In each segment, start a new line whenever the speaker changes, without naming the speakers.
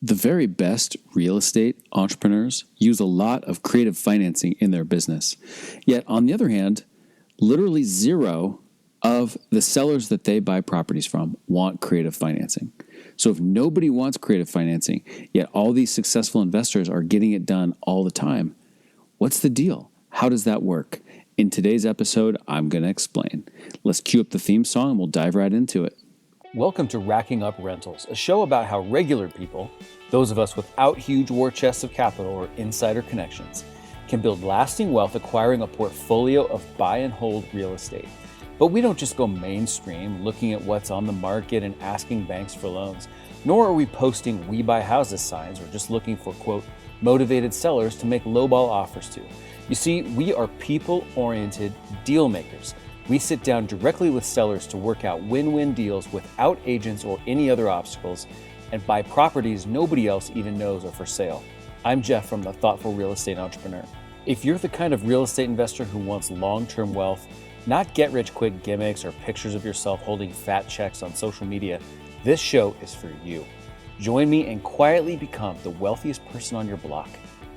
The very best real estate entrepreneurs use a lot of creative financing in their business. Yet, on the other hand, literally zero of the sellers that they buy properties from want creative financing. So if nobody wants creative financing, yet all these successful investors are getting it done all the time, what's the deal? How does that work? In today's episode, I'm going to explain. Let's cue up the theme song and we'll dive right into it.
Welcome to Racking Up Rentals, a show about how regular people, those of us without huge war chests of capital or insider connections, can build lasting wealth acquiring a portfolio of buy and hold real estate. But we don't just go mainstream looking at what's on the market and asking banks for loans, nor are we posting "we buy houses" signs or just looking for, quote, motivated sellers to make lowball offers to. You see, we are people-oriented deal makers. We sit down directly with sellers to work out win-win deals without agents or any other obstacles and buy properties nobody else even knows are for sale. I'm Jeff from The Thoughtful Real Estate Entrepreneur. If you're the kind of real estate investor who wants long-term wealth, not get-rich-quick gimmicks or pictures of yourself holding fat checks on social media, this show is for you. Join me and quietly become the wealthiest person on your block.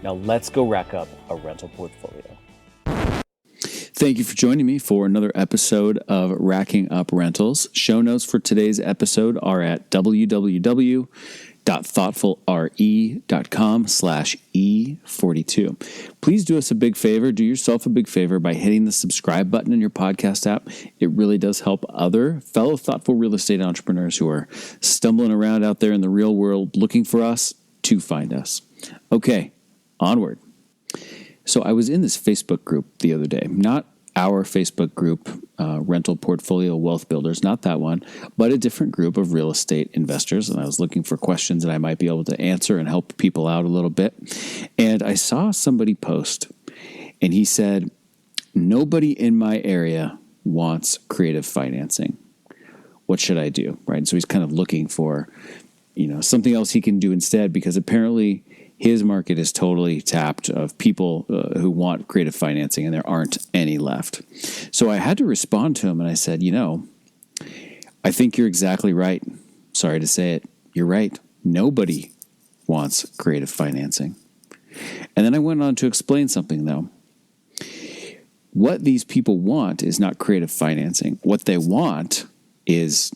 Now let's go rack up a rental portfolio.
Thank you for joining me for another episode of Racking Up Rentals. Show notes for today's episode are at www.thoughtfulre.com/E42. Please do us a big favor. Do yourself a big favor by hitting the subscribe button in your podcast app. It really does help other fellow thoughtful real estate entrepreneurs who are stumbling around out there in the real world looking for us to find us. Okay, onward. So I was in this Facebook group the other day, not our Facebook group, Rental Portfolio Wealth Builders, not that one, but a different group of real estate investors. And I was looking for questions that I might be able to answer and help people out a little bit. And I saw somebody post, and he said, "Nobody in my area wants creative financing. What should I do?" Right? And so he's kind of looking for, something else he can do instead, because apparently his market is totally tapped of people who want creative financing, and there aren't any left. So I had to respond to him, and I said, I think you're exactly right. Sorry to say it. You're right. Nobody wants creative financing. And then I went on to explain something, though. What these people want is not creative financing. What they want is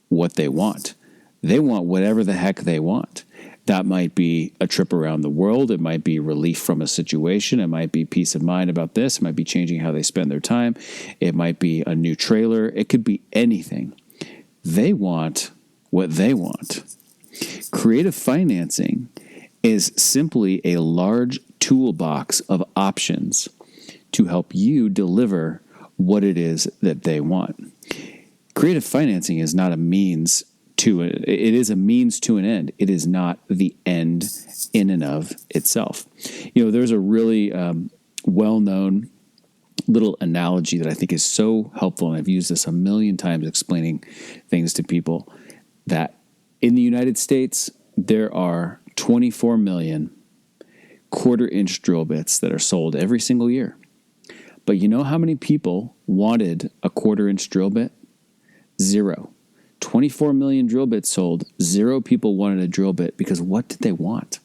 what they want. They want whatever the heck they want. That might be a trip around the world. It might be relief from a situation. It might be peace of mind about this. It might be changing how they spend their time. It might be a new trailer. It could be anything. They want what they want. Creative financing is simply a large toolbox of options to help you deliver what it is that they want. Creative financing is not a means to it. It is a means to an end. It is not the end in and of itself. There's a really well-known little analogy that I think is so helpful, and I've used this a million times explaining things to people, that in the United States, there are 24 million quarter-inch drill bits that are sold every single year. But you know how many people wanted a quarter-inch drill bit? Zero. 24 million drill bits sold. Zero people wanted a drill bit, because what did they want?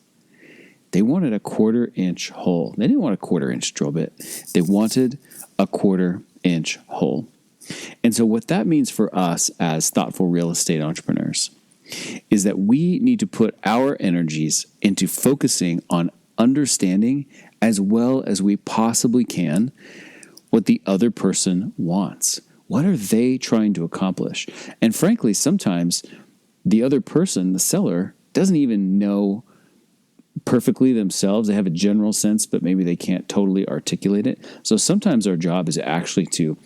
They wanted a quarter-inch hole. They didn't want a quarter-inch drill bit. They wanted a quarter-inch hole. And so what that means for us as thoughtful real estate entrepreneurs is that we need to put our energies into focusing on understanding, as well as we possibly can, what the other person wants. What are they trying to accomplish? And frankly, sometimes the other person, the seller, doesn't even know perfectly themselves. They have a general sense, but maybe they can't totally articulate it. So sometimes our job is actually to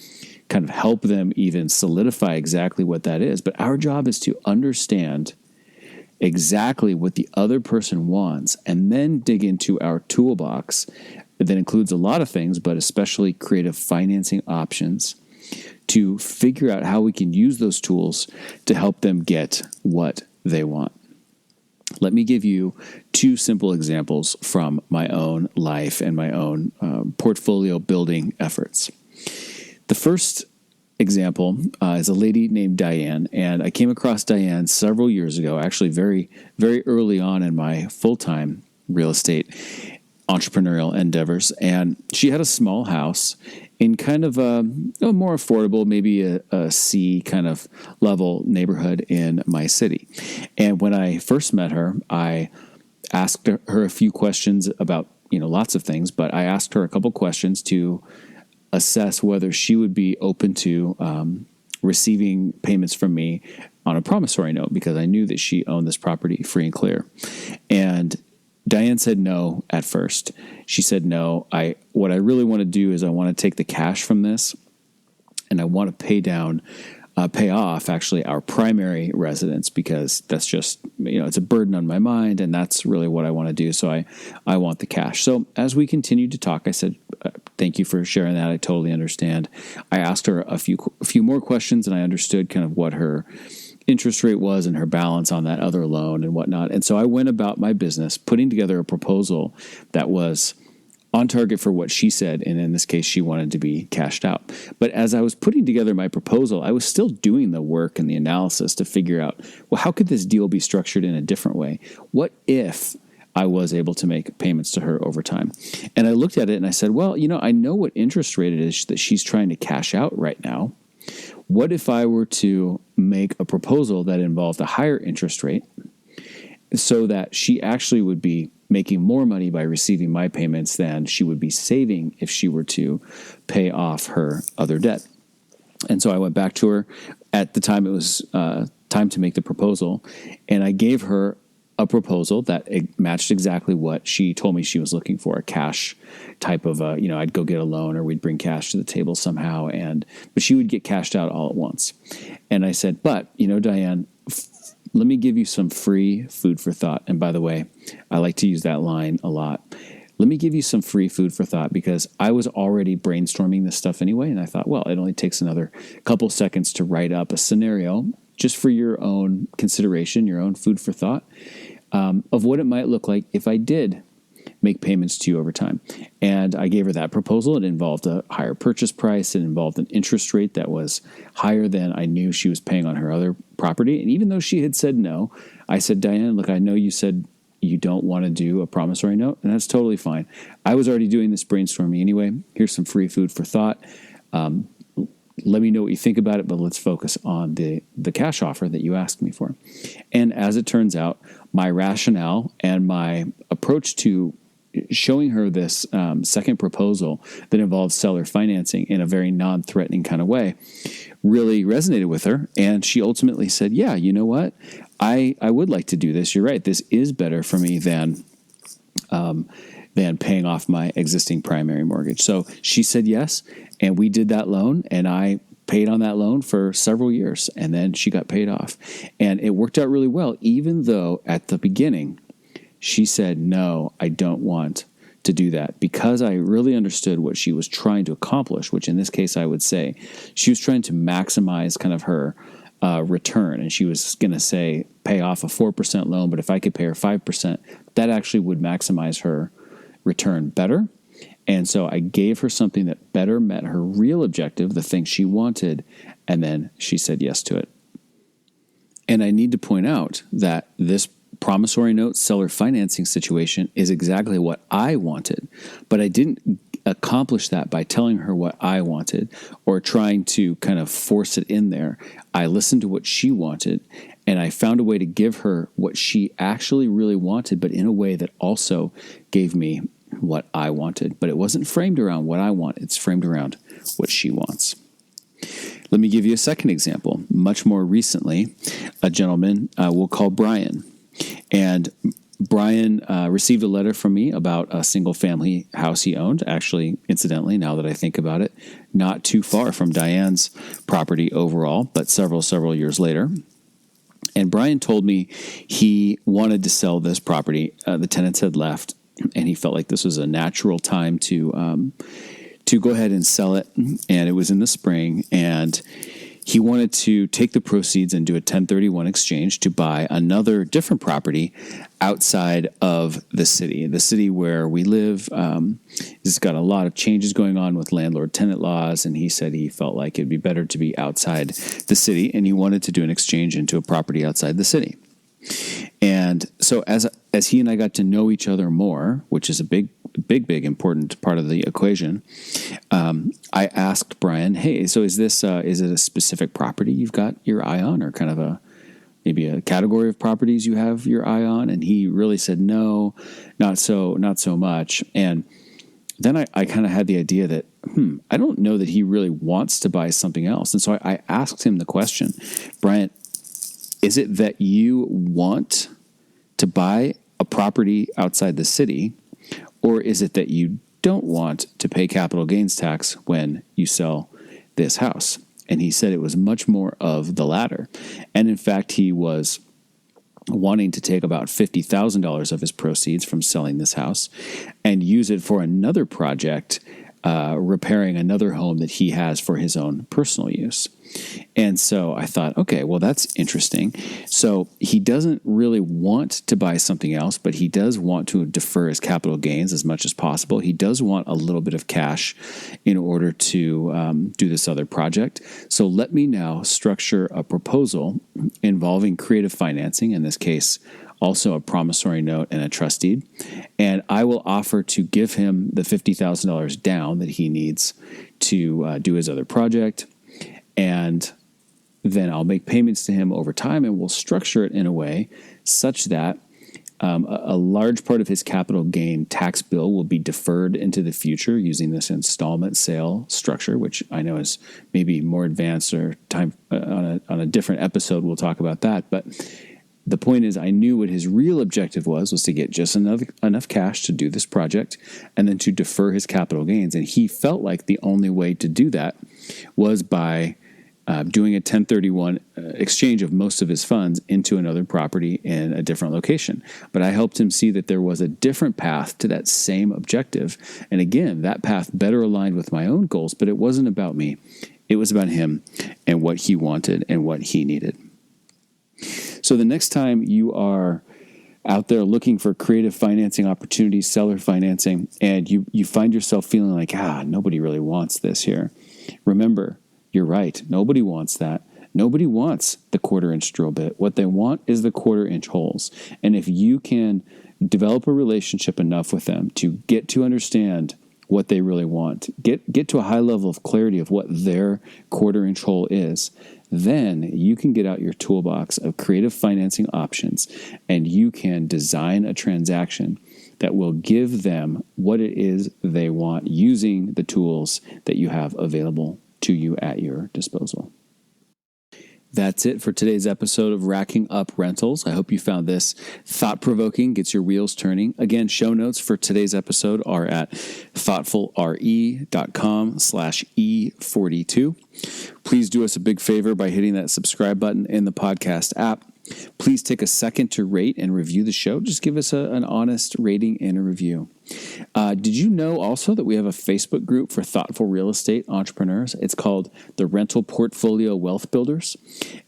kind of help them even solidify exactly what that is. But our job is to understand exactly what the other person wants, and then dig into our toolbox that includes a lot of things, but especially creative financing options, to figure out how we can use those tools to help them get what they want. Let me give you two simple examples from my own life and my own portfolio building efforts. The first example is a lady named Diane, and I came across Diane several years ago, actually very, very early on in my full-time real estate entrepreneurial endeavors. And she had a small house in kind of a more affordable, maybe a C kind of level neighborhood in my city. And when I first met her, I asked her a few questions about, lots of things, but I asked her a couple questions to assess whether she would be open to receiving payments from me on a promissory note, because I knew that she owned this property free and clear. And Diane said no at first. She said, no, what I really want to do is I want to take the cash from this and I want to pay off actually our primary residence, because that's just, it's a burden on my mind and that's really what I want to do. So I want the cash. So as we continued to talk, I said, thank you for sharing that. I totally understand. I asked her a few more questions and I understood kind of what her interest rate was and her balance on that other loan and whatnot. And so I went about my business putting together a proposal that was on target for what she said, and in this case, she wanted to be cashed out. But as I was putting together my proposal, I was still doing the work and the analysis to figure out, well, how could this deal be structured in a different way? What if I was able to make payments to her over time? And I looked at it and I said, well, I know what interest rate it is that she's trying to cash out right now. What if I were to make a proposal that involved a higher interest rate so that she actually would be making more money by receiving my payments than she would be saving if she were to pay off her other debt? And so I went back to her. At the time, it was time to make the proposal, and I gave her a proposal that matched exactly what she told me she was looking for, a cash type of, I'd go get a loan or we'd bring cash to the table somehow, but she would get cashed out all at once. And I said, but, Diane, let me give you some free food for thought. And by the way, I like to use that line a lot. Let me give you some free food for thought, because I was already brainstorming this stuff anyway. And I thought, well, it only takes another couple seconds to write up a scenario just for your own consideration, your own food for thought, of what it might look like if I did make payments to you over time. And I gave her that proposal. It involved a higher purchase price. It involved an interest rate that was higher than I knew she was paying on her other property. And even though she had said no, I said, Diane, look, I know you said you don't want to do a promissory note, and that's totally fine. I was already doing this brainstorming anyway. Here's some free food for thought. Let me know what you think about it, but let's focus on the cash offer that you asked me for. And as it turns out, my rationale and my approach to showing her this second proposal that involves seller financing in a very non-threatening kind of way really resonated with her. And she ultimately said, yeah, you know what? I would like to do this. You're right. This is better for me than paying off my existing primary mortgage. So she said yes, and we did that loan, and I paid on that loan for several years, and then she got paid off. And it worked out really well, even though at the beginning she said, no, I don't want to do that, because I really understood what she was trying to accomplish, which in this case I would say she was trying to maximize kind of her return. And she was going to say, pay off a 4% loan, but if I could pay her 5%, that actually would maximize her return better. And so I gave her something that better met her real objective, the thing she wanted, and then she said yes to it. And I need to point out that this promissory note seller financing situation is exactly what I wanted, but I didn't accomplish that by telling her what I wanted or trying to kind of force it in there. I listened to what she wanted, and I found a way to give her what she actually really wanted, but in a way that also gave me what I wanted. But it wasn't framed around what I want. It's framed around what she wants. Let me give you a second example. Much more recently, a gentleman we'll call Brian. And Brian received a letter from me about a single-family house he owned. Actually, incidentally, now that I think about it, not too far from Diane's property overall, but several years later. And Brian told me he wanted to sell this property. The tenants had left, and he felt like this was a natural time to go ahead and sell it. And it was in the spring, and he wanted to take the proceeds and do a 1031 exchange to buy another different property outside of the city. The city where we live has got a lot of changes going on with landlord-tenant laws, and he said he felt like it'd be better to be outside the city, and he wanted to do an exchange into a property outside the city. And so as he and I got to know each other more, which is a big important part of the equation, I asked Brian, "Hey, so is it a specific property you've got your eye on, or kind of maybe a category of properties you have your eye on?" And he really said, "No, not so much." And then I kind of had the idea that, I don't know that he really wants to buy something else. And so I asked him the question, "Brian, is it that you want to buy a property outside the city, or is it that you don't want to pay capital gains tax when you sell this house?" And he said it was much more of the latter. And in fact, he was wanting to take about $50,000 of his proceeds from selling this house and use it for another project, repairing another home that he has for his own personal use. And so I thought, okay, well, that's interesting. So he doesn't really want to buy something else, but he does want to defer his capital gains as much as possible. He does want a little bit of cash in order to do this other project. So let me now structure a proposal involving creative financing, in this case, also a promissory note and a trust deed. And I will offer to give him the $50,000 down that he needs to do his other project. And then I'll make payments to him over time, and we'll structure it in a way such that a large part of his capital gain tax bill will be deferred into the future using this installment sale structure, which I know is maybe more advanced, or time on a different episode we'll talk about that. But the point is, I knew what his real objective was to get just enough cash to do this project and then to defer his capital gains. And he felt like the only way to do that was by doing a 1031 exchange of most of his funds into another property in a different location. But I helped him see that there was a different path to that same objective. And again, that path better aligned with my own goals, but it wasn't about me. It was about him and what he wanted and what he needed. So the next time you are out there looking for creative financing opportunities, seller financing, and you find yourself feeling like, nobody really wants this here, remember, you're right. Nobody wants that. Nobody wants the 1/4-inch drill bit. What they want is the 1/4-inch holes. And if you can develop a relationship enough with them to get to understand what they really want, get to a high level of clarity of what their 1/4-inch hole is, then you can get out your toolbox of creative financing options, and you can design a transaction that will give them what it is they want using the tools that you have available to you at your disposal. That's it for today's episode of Racking Up Rentals. I hope you found this thought-provoking, gets your wheels turning. Again, show notes for today's episode are at thoughtfulre.com/E42. Please do us a big favor by hitting that subscribe button in the podcast app. Please take a second to rate and review the show. Just give us an honest rating and a review. Did you know also that we have a Facebook group for thoughtful real estate entrepreneurs? It's called the Rental Portfolio Wealth Builders,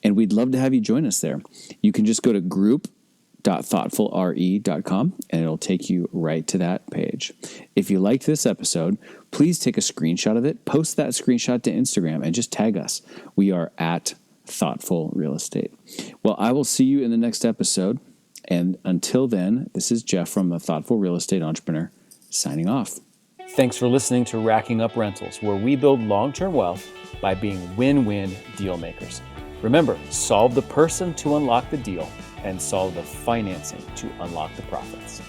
and we'd love to have you join us there. You can just go to group.thoughtfulre.com, and it'll take you right to that page. If you liked this episode, please take a screenshot of it, post that screenshot to Instagram, and just tag us. We are at Thoughtful Real Estate. Well, I will see you in the next episode. And until then, this is Jeff from the Thoughtful Real Estate Entrepreneur signing off.
Thanks for listening to Racking Up Rentals, where we build long-term wealth by being win-win deal makers. Remember, solve the person to unlock the deal and solve the financing to unlock the profits.